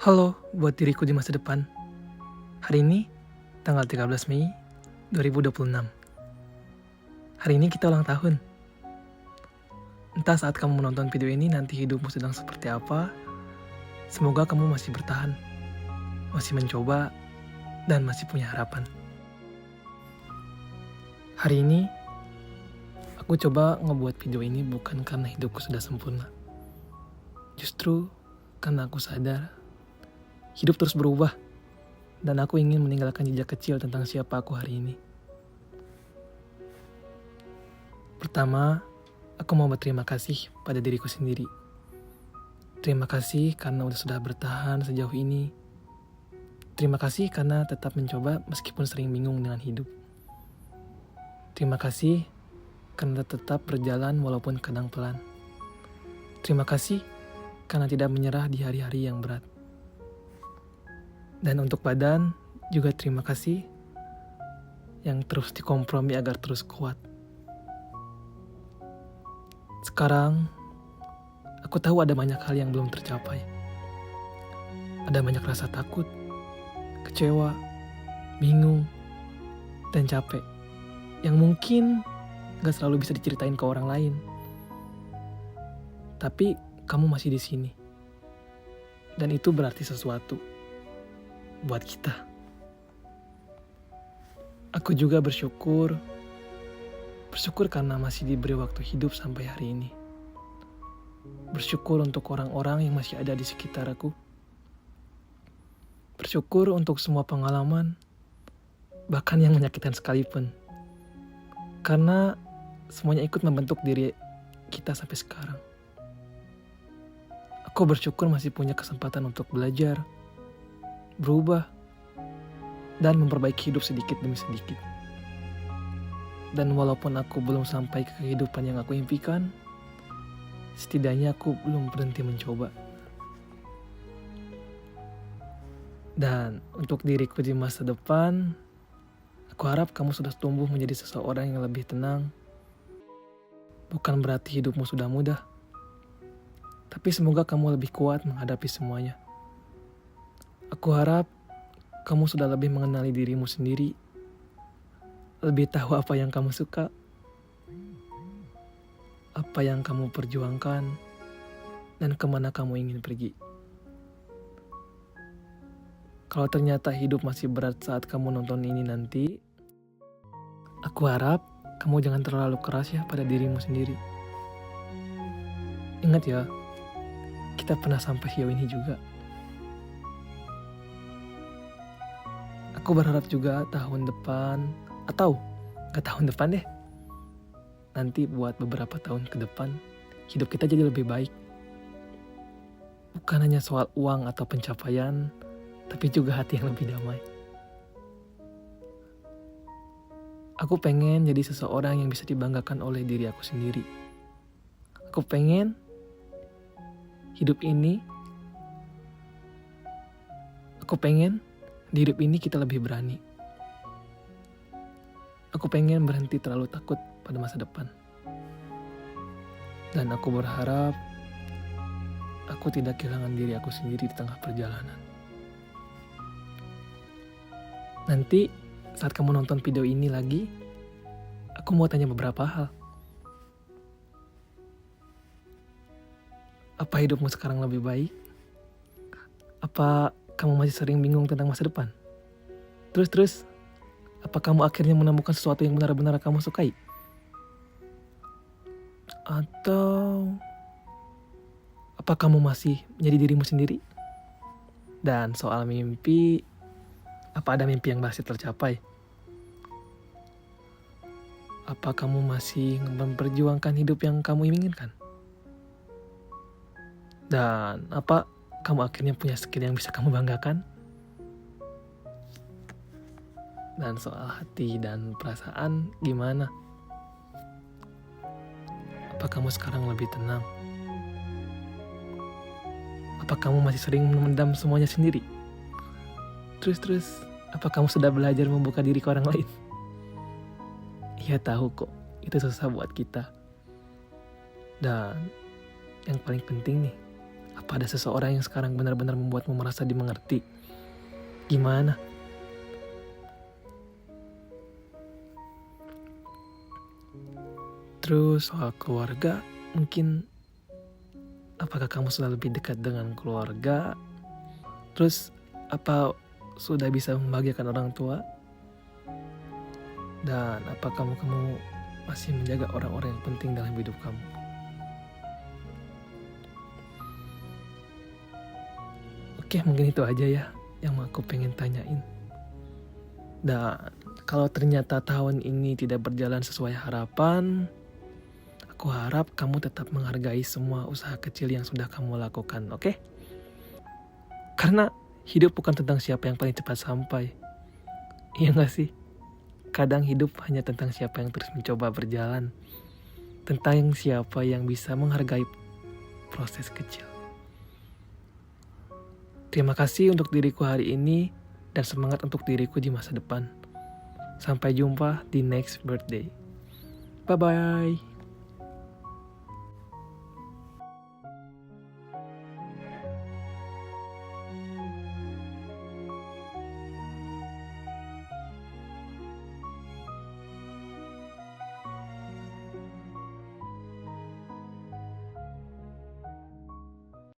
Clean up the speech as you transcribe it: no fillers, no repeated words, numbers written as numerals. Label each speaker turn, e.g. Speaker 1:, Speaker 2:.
Speaker 1: Halo buat diriku di masa depan. Hari ini, tanggal 13 Mei 2026. Hari ini kita ulang tahun. Entah saat kamu menonton video ini nanti hidupmu sedang seperti apa. Semoga kamu masih bertahan, masih mencoba, dan masih punya harapan. Hari ini, aku coba ngebuat video ini bukan karena hidupku sudah sempurna. Justru karena aku sadar hidup terus berubah, dan aku ingin meninggalkan jejak kecil tentang siapa aku hari ini. Pertama, aku mau berterima kasih pada diriku sendiri. Terima kasih karena sudah bertahan sejauh ini. Terima kasih karena tetap mencoba meskipun sering bingung dengan hidup. Terima kasih karena tetap berjalan walaupun kadang pelan. Terima kasih karena tidak menyerah di hari-hari yang berat. Dan untuk badan, juga terima kasih yang terus dikompromi agar terus kuat. Sekarang, aku tahu ada banyak hal yang belum tercapai. Ada banyak rasa takut, kecewa, bingung, dan capek yang mungkin gak selalu bisa diceritain ke orang lain. Tapi kamu masih di sini. Dan itu berarti sesuatu buat kita. Aku juga bersyukur karena masih diberi waktu hidup sampai hari ini. Bersyukur untuk orang-orang yang masih ada di sekitar aku. Bersyukur untuk semua pengalaman, bahkan yang menyakitkan sekalipun. Karena semuanya ikut membentuk diri kita sampai sekarang. Aku bersyukur masih punya kesempatan untuk belajar, berubah, dan memperbaiki hidup sedikit demi sedikit. Dan walaupun aku belum sampai ke kehidupan yang aku impikan, setidaknya aku belum berhenti mencoba. Dan untuk diriku di masa depan, aku harap kamu sudah tumbuh menjadi seseorang yang lebih tenang. Bukan berarti hidupmu sudah mudah, tapi semoga kamu lebih kuat menghadapi semuanya. Aku harap kamu sudah lebih mengenali dirimu sendiri, lebih tahu apa yang kamu suka, apa yang kamu perjuangkan, dan kemana kamu ingin pergi. Kalau ternyata hidup masih berat saat kamu nonton ini nanti, aku harap kamu jangan terlalu keras ya pada dirimu sendiri. Ingat ya, kita pernah sampai sejauh ini juga. Aku berharap juga tahun depan, atau gak tahun depan deh, nanti buat beberapa tahun ke depan, hidup kita jadi lebih baik. Bukan hanya soal uang atau pencapaian, tapi juga hati yang lebih damai. Aku pengen jadi seseorang yang bisa dibanggakan oleh diri aku sendiri. Aku pengen hidup ini, di hidup ini kita lebih berani. Aku pengen berhenti terlalu takut pada masa depan. Dan aku berharap aku tidak kehilangan diri aku sendiri di tengah perjalanan. Nanti saat kamu nonton video ini lagi, aku mau tanya beberapa hal. Apa hidupmu sekarang lebih baik? Apa kamu masih sering bingung tentang masa depan? Terus, apa kamu akhirnya menemukan sesuatu yang benar-benar kamu sukai? Atau apa kamu masih menjadi dirimu sendiri? Dan soal mimpi, apa ada mimpi yang masih tercapai? Apa kamu masih memperjuangkan hidup yang kamu inginkan? Dan apa kamu akhirnya punya skill yang bisa kamu banggakan? Dan soal hati dan perasaan gimana? Apa kamu sekarang lebih tenang? Apa kamu masih sering memendam semuanya sendiri? Terus, apa kamu sudah belajar membuka diri ke orang lain? Iya tahu kok, itu susah buat kita. Dan yang paling penting nih, Apa ada seseorang yang sekarang benar-benar membuatmu merasa dimengerti? Gimana? Terus soal keluarga, mungkin apakah kamu sudah lebih dekat dengan keluarga? Terus apa sudah bisa membahagiakan orang tua? Dan apa kamu masih menjaga orang-orang yang penting dalam hidup kamu? Oke, mungkin itu aja ya yang aku pengen tanyain. Dan kalau ternyata tahun ini tidak berjalan sesuai harapan, aku harap kamu tetap menghargai semua usaha kecil yang sudah kamu lakukan, oke? Karena hidup bukan tentang siapa yang paling cepat sampai. Iya gak sih? Kadang hidup hanya tentang siapa yang terus mencoba berjalan. Tentang siapa yang bisa menghargai proses kecil. Terima kasih untuk diriku hari ini dan semangat untuk diriku di masa depan. Sampai jumpa di next birthday. Bye-bye.